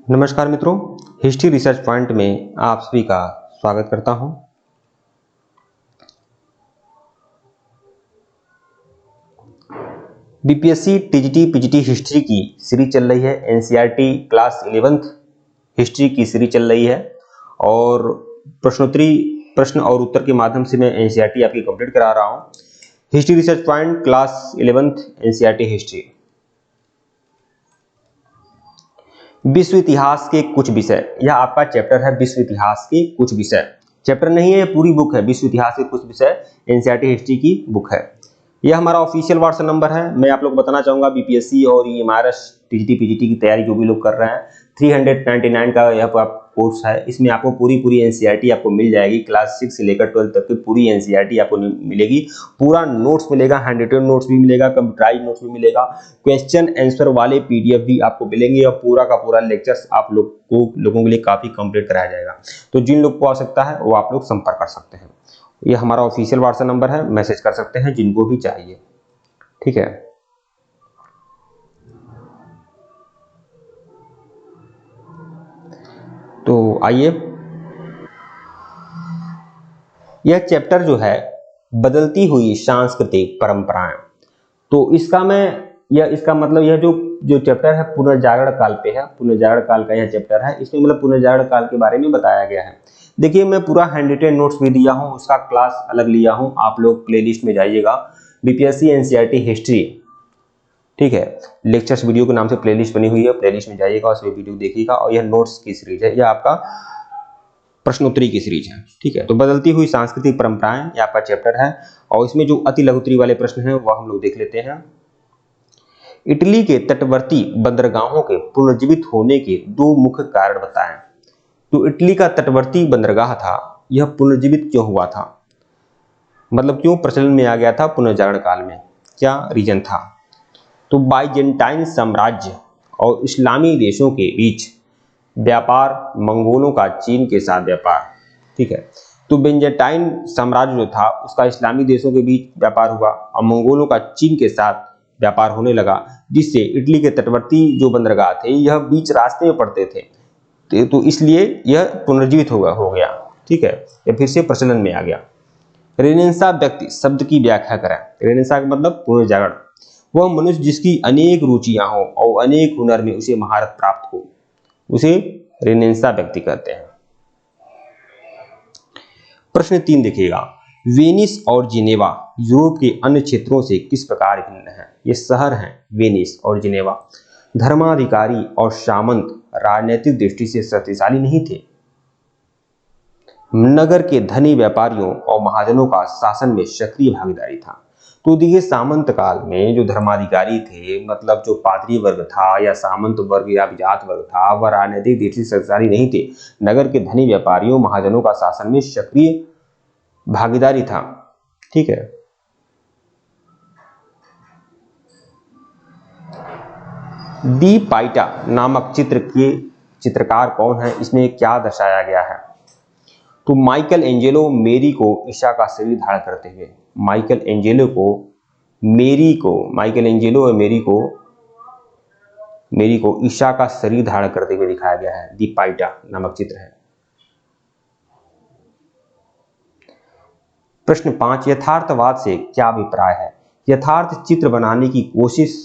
नमस्कार मित्रों, history research point में आप सभी का स्वागत करता हूं। बीपीएससी टीजीटी पीजीटी हिस्ट्री की सीरीज चल रही है। एनसीईआरटी क्लास 11th हिस्ट्री की सीरीज चल रही है और प्रश्नोत्तरी प्रश्न और उत्तर के माध्यम से मैं एनसीईआरटी आपकी कंप्लीट करा रहा हूं। History research point class 11th NCERT history. विश्व इतिहास के कुछ विषय, यह आपका चैप्टर है। विश्व इतिहास के कुछ विषय चैप्टर नहीं है, ये पूरी बुक है। विश्व इतिहास के कुछ विषय एनसीईआरटी हिस्ट्री की बुक है। यह हमारा ऑफिशियल व्हाट्सएप नंबर है। मैं आप लोग बताना चाहूंगा, बीपीएससी और एमआरएस टीजीटी पीजीटी की तैयारी जो भी लोग कर रहे हैं, 399 का यह कोर्स है। इसमें आपको पूरी एनसीईआरटी आपको मिल जाएगी। क्लास 6 से लेकर 12 तक की पूरी एनसीईआरटी आपको मिलेगी। पूरा नोट्स मिलेगा, हैंड रिटन नोट्स भी मिलेगा, कंप्यूटराइज नोट्स भी मिलेगा, क्वेश्चन आंसर वाले पीडीएफ भी आपको मिलेंगे और पूरा का पूरा लेक्चर्स आप लोगों के लिए काफी कंप्लीट कराया जाएगा। तो जिन लोग को आवश्यकता है वो आप लोग संपर्क कर सकते हैं। ये हमारा ऑफिशियल व्हाट्सएप नंबर है, मैसेज कर सकते हैं जिनको भी चाहिए। ठीक है, तो आइए, यह चैप्टर जो है बदलती हुई सांस्कृतिक परंपराएं, तो इसका मतलब यह जो चैप्टर है पुनर्जागरण काल पे है। पुनर्जागरण काल का यह चैप्टर है। इसमें मतलब पुनर्जागरण काल के बारे में बताया गया है। देखिए, मैं पूरा हैंड रिटन नोट्स भी दिया हूं, उसका क्लास अलग लिया हूं। आप लोग प्लेलिस्ट में जाइएगा, बीपीएससी एनसीईआरटी हिस्ट्री, ठीक है, लेक्चर्स वीडियो के नाम से प्लेलिस्ट बनी हुई है। प्लेलिस्ट में जाइएगा, उसमें वीडियो देखिएगा। और यह नोट्स की सीरीज है, यह आपका प्रश्नोत्तरी की सीरीज है। ठीक है, तो बदलती हुई सांस्कृतिक परंपराएं यह आपका चैप्टर है। और इसमें जो अति लघुत्तरी वाले प्रश्न हैं वह हम लोग देख लेते हैं। इटली के तटवर्ती बंदरगाहों के पुनर्जीवित होने के दो मुख्य कारण बताएं। तो इटली का तटवर्ती बंदरगाह था, यह पुनर्जीवित क्यों हुआ था, मतलब क्यों प्रचलन में आ गया था पुनर्जागरण काल में, क्या रीजन था। तो बाइजेंटाइन साम्राज्य और इस्लामी देशों के बीच व्यापार, मंगोलों का चीन के साथ व्यापार। ठीक है, तो बेंजेटाइन साम्राज्य जो था उसका इस्लामी देशों के बीच व्यापार हुआ और मंगोलों का चीन के साथ व्यापार होने लगा, जिससे इटली के तटवर्ती जो बंदरगाह थे यह बीच रास्ते में पड़ते थे, तो इसलिए यह पुनर्जीवित हो गया। ठीक है, यह फिर से प्रचलन में आ गया। रेनेसां व्यक्ति शब्द की व्याख्या करें। रेनेसां का मतलब पुनर्जागरण। वह मनुष्य जिसकी अनेक रुचियां हो और अनेक हुनर में उसे महारत प्राप्त हो, उसे रेनेसां व्यक्ति कहते हैं। प्रश्न 3 देखिएगा, वेनिस और जिनेवा यूरोप के अन्य क्षेत्रों से किस प्रकार भिन्न है। ये शहर हैं वेनिस और जिनेवा। धर्माधिकारी और सामंत राजनीतिक दृष्टि से शक्तिशाली नहीं थे। नगर के धनी व्यापारियों और महाजनों का शासन में सक्रिय भागीदारी था। तो देखिए, सामंत काल में जो धर्माधिकारी थे, मतलब जो पादरी वर्ग था या सामंत वर्ग या विजात वर्ग था, वह राजनीतिक दृष्टि से शक्तिशाली नहीं थे। नगर के धनी व्यापारियों महाजनों का शासन में सक्रिय भागीदारी था। ठीक है, दी पाइटा नामक चित्र के चित्रकार कौन है, इसमें क्या दर्शाया गया है। तो माइकल एंजेलो मेरी को ईसा का शरीर धारण करते हुए, माइकल एंजेलो और मेरी को ईसा का शरीर धारण करते हुए दिखाया गया है। दी पाइटा नामक चित्र है। प्रश्न 5, यथार्थवाद से क्या अभिप्राय है। यथार्थ चित्र बनाने की कोशिश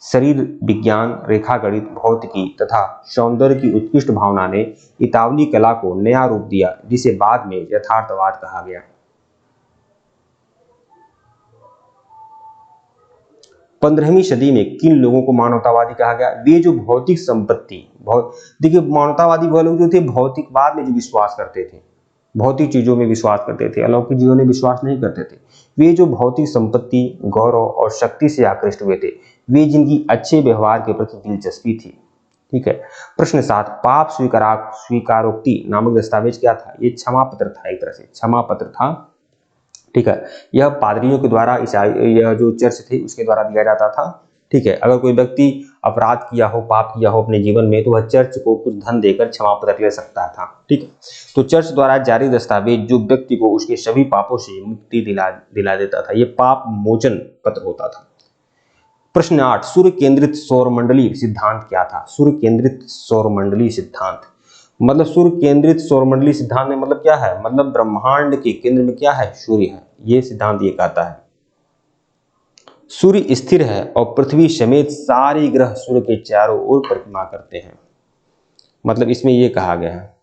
शरीर विज्ञान, रेखागणित, भौतिकी तथा सौंदर्य की उत्कृष्ट भावना ने इतावली कला को नया रूप दिया, जिसे बाद में यथार्थवाद कहा गया। 15वीं सदी में किन लोगों को मानवतावादी कहा गया। वे जो भौतिक संपत्ति, देखिए मानवतावादी वह लोग जो थे भौतिकवाद में जो विश्वास करते थे, भौतिक चीजों में विश्वास करते थे, अलौकिक चीजों में विश्वास नहीं करते थे। वे जो भौतिक संपत्ति, गौरव और शक्ति से आकृष्ट हुए थे, वे जिनकी अच्छे व्यवहार के प्रति दिलचस्पी थी। ठीक है, प्रश्न 7, पाप स्वीकारोक्ति नामक दस्तावेज क्या था। ये क्षमा पत्र था, एक तरह से क्षमा पत्र था। ठीक है, यह पादरियों के द्वारा यह जो चर्च थे उसके द्वारा दिया जाता था। ठीक है, अगर कोई व्यक्ति अपराध किया हो, पाप किया हो अपने जीवन में, तो वह चर्च को कुछ धन देकर क्षमा पत्र ले सकता था। ठीक है, तो चर्च द्वारा जारी दस्तावेज जो व्यक्ति को उसके सभी पापों से मुक्ति दिला देता था, यह पाप मोचन पत्र होता था। प्रश्न 8, सूर्य केंद्रित सौरमंडलीय सिद्धांत क्या था? सूर्य केंद्रित सौरमंडलीय सिद्धांत मतलब सूर्य केंद्रित सौरमंडलीय सिद्धांत में मतलब क्या है? मतलब ब्रह्मांड के केंद्र में क्या है? सूर्य है। यह सिद्धांत ये कहता है सूर्य स्थिर है और पृथ्वी समेत सारे ग्रह सूर्य के चारों ओर परिक्रमा करते हैं। मतलब इसमें यह कहा गया है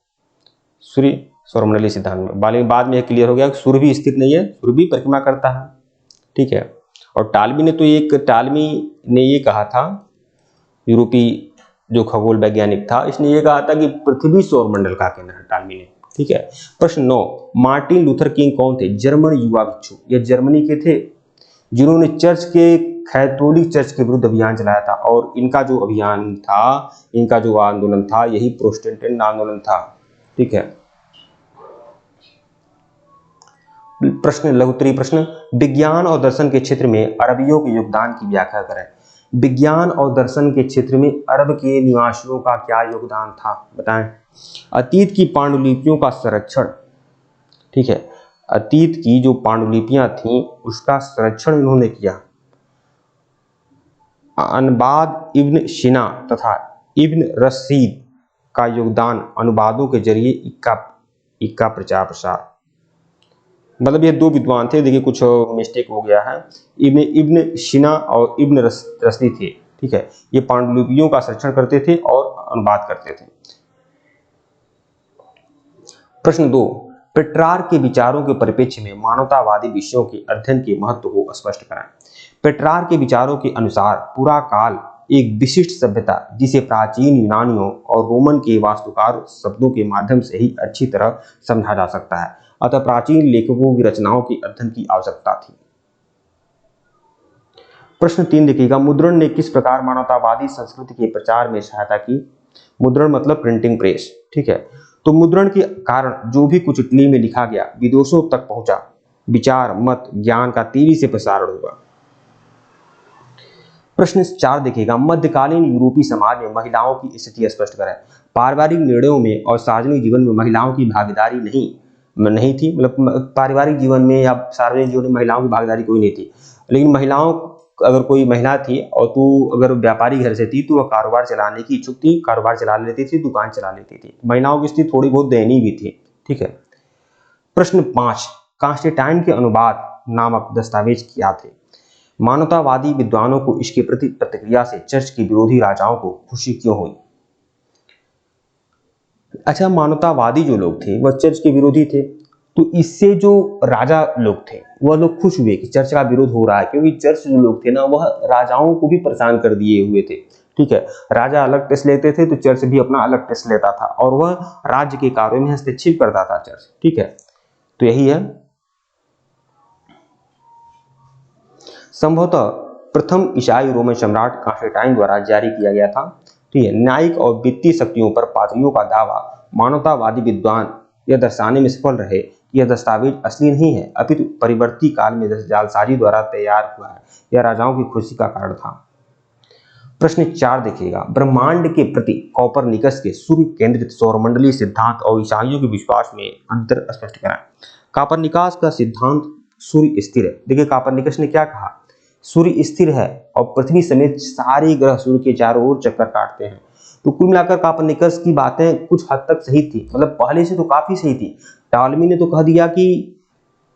सूर्य सौरमंडलीय सिद्धांत में। बाद में क्लियर हो गया कि सूर्य भी स्थिर नहीं है, सूर्य भी परिक्रमा करता है। ठीक है। और टालमी ने ये कहा था, यूरोपीय जो खगोल वैज्ञानिक था, इसने ये कहा था कि पृथ्वी सौरमंडल का केंद्र है, टालमी ने। ठीक है। प्रश्न 9, मार्टिन लूथर किंग कौन थे? जर्मन युवा भिक्षु। ये जर्मनी के थे जिन्होंने चर्च के कैथोलिक चर्च के विरुद्ध अभियान चलाया था। और इनका जो अभियान था, इनका जो आंदोलन था, यही प्रोटेस्टेंट आंदोलन था। ठीक है। प्रश्न लघुत्तरीय प्रश्न, विज्ञान और दर्शन के क्षेत्र में अरबियों के योगदान की व्याख्या करें। विज्ञान और दर्शन के क्षेत्र में अरब के निवासियों का क्या योगदान था? बताएं। अतीत की पांडुलिपियों का संरक्षण। ठीक है। अतीत की जो पांडुलिपियां थीं उसका संरक्षण इन्होंने किया। अनबाद, इब्न शिना तथा इब्न रशीद का योगदान अनुवादों के जरिए इक्का प्रचार प्रसार। मतलब ये दो विद्वान थे, देखिए कुछ मिस्टेक हो गया है, इब्न शिना और इब्न रशदी थे। ठीक है। ये पांडुलिपियों का संरक्षण करते थे और अनुवाद करते थे। प्रश्न 2, पेट्रार्क के विचारों के परिप्रेक्ष्य में मानवतावादी विषयों के अध्ययन के महत्व को स्पष्ट कराएं। पेट्रार्क के विचारों के अनुसार पूरा काल एक विशिष्ट सभ्यता जिसे प्राचीन यूनानियों और रोमन के वास्तुकार शब्दों के माध्यम से ही अच्छी तरह समझा जा सकता है, अतः प्राचीन लेखकों की रचनाओं के अध्ययन की आवश्यकता थी। प्रश्न 3 देखिएगा, मुद्रण ने किस प्रकार मानवतावादी संस्कृति के प्रचार में सहायता की? मुद्रण मतलब प्रिंटिंग प्रेस। ठीक है। तो मुद्रण के कारण जो भी कुछ इटली में लिखा गया विदेशों तक पहुंचा, विचार, मत, ज्ञान का तेजी से प्रसारण हुआ। प्रश्न 4 देखिएगा, मध्यकालीन यूरोपीय समाज में महिलाओं की स्थिति स्पष्ट करें। पारिवारिक निर्णयों में और सार्वजनिक जीवन में महिलाओं की भागीदारी नहीं थी। मतलब पारिवारिक जीवन में या सार्वजनिक जीवन में महिलाओं की भागीदारी कोई नहीं थी। लेकिन महिलाओं, अगर कोई महिला थी और तू अगर व्यापारी घर से थी तो वह कारोबार चलाने की इच्छुक थी, कारोबार चला लेती थी, दुकान चला लेती थी। महिलाओं की स्थिति थोड़ी बहुत दयनीय भी थी। ठीक है। प्रश्न 5, कॉन्स्टेंटाइन के अनुवाद नामक दस्तावेज क्या थे? मानवतावादी विद्वानों को इसके प्रति प्रतिक्रिया से चर्च के विरोधी राजाओं को खुशी क्यों हुई? अच्छा, मानवतावादी जो लोग थे वह चर्च के विरोधी थे, तो इससे जो राजा लोग थे वह लोग खुश हुए कि चर्च का विरोध हो रहा है, क्योंकि चर्च जो लोग थे ना वह राजाओं को भी परेशान कर दिए हुए थे। ठीक है। राजा अलग टेस्ट लेते थे तो चर्च भी अपना अलग टेस्ट लेता था और वह राज्य के कार्यों में हस्तक्षेप करता था चर्च। ठीक है। तो यही है। संभवतः प्रथम ईसाई रोमन सम्राट कॉन्स्टेंटाइन द्वारा जारी किया गया था। ठीक है। न्यायिक और वित्तीय शक्तियों पर पादरियों का दावा, मानवतावादी विद्वान यह दर्शाने में सफल रहे कि यह दस्तावेज असली नहीं है, अपितु परिवर्ती काल में जालसाजी द्वारा तैयार हुआ है। यह राजाओं की खुशी का कारण था। प्रश्न 4 देखिएगा, ब्रह्मांड के प्रति कोपरनिकस के सूर्य केंद्रित सौरमंडलीय सिद्धांत और ईसाइयों के विश्वास में अंतर स्पष्ट कराएं। कोपरनिकस का सिद्धांत सूर्य स्थिर है। देखिए कोपरनिकस ने क्या कहा, सूर्य स्थिर है और पृथ्वी समेत सारे ग्रह सूर्य के चारों ओर चक्कर काटते हैं। तो कुल मिलाकर कोपरनिकस की बातें कुछ हद तक सही थी, मतलब पहले से तो काफी सही थी। टालमी ने तो कह दिया कि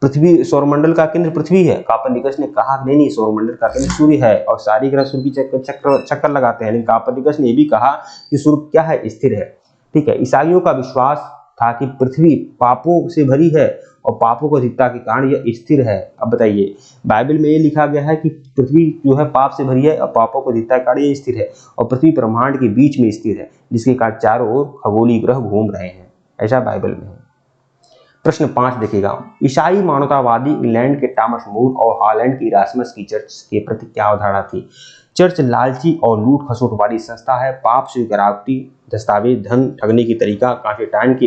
पृथ्वी सौरमंडल का केंद्र पृथ्वी है, कोपरनिकस ने कहा नहीं, सौरमंडल का केंद्र सूर्य है और सारी ग्रह सूर्य की चक्कर लगाते हैं। लेकिन कोपरनिकस ने यह भी कहा कि सूर्य क्या है, स्थिर है। ठीक है। ईसाइयों का विश्वास था कि पृथ्वी पापों से भरी है और पापों को अधिकता के कारण यह स्थिर है। अब बताइए, बाइबल में ये लिखा गया है कि पृथ्वी जो है पाप से भरी है और पापों को अधिकता के कारण यह स्थिर है, और पृथ्वी ब्रह्मांड के बीच में स्थिर है जिसके कारण चारों ओर खगोलीय ग्रह घूम रहे हैं, ऐसा बाइबल में है। प्रश्न 5 देखिएगा, ईसाई मानवतावादी इंग्लैंड के टॉमस मूर और हॉलैंड की इरास्मस की चर्च के प्रति क्या अवधारणा थी? चर्च लालची और लूट खसोट वाली संस्था है। पाप से गिरावटी दस्तावेज, धन ठगने की तरीका, कॉन्स्टेंटाइन के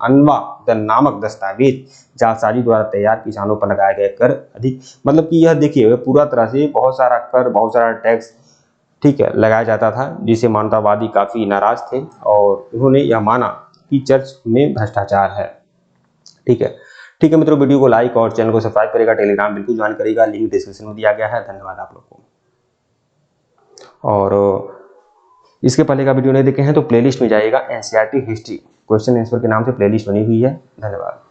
अनवा द नामक दस्तावेज, जालसाजी द्वारा तैयार, किसानों पर लगाया गया कर अधिक। मतलब कि यह देखिए पूरा तरह से बहुत सारा कर, बहुत सारा टैक्स, ठीक है, लगाया जाता था, जिसे मानवतावादी काफी नाराज थे और उन्होंने यह माना कि चर्च में भ्रष्टाचार है। ठीक है। ठीक है मित्रों, वीडियो को लाइक और चैनल को सब्सक्राइब करेगा, टेलीग्राम बिल्कुल ज्वाइन करेगा, लिंक डिस्क्रिप्शन में दिया गया है। धन्यवाद आप लोग को। और इसके पहले का वीडियो नहीं देखे हैं तो प्लेलिस्ट में जाइएगा, एनसीईआरटी हिस्ट्री क्वेश्चन आंसर के नाम से प्लेलिस्ट बनी हुई है। धन्यवाद।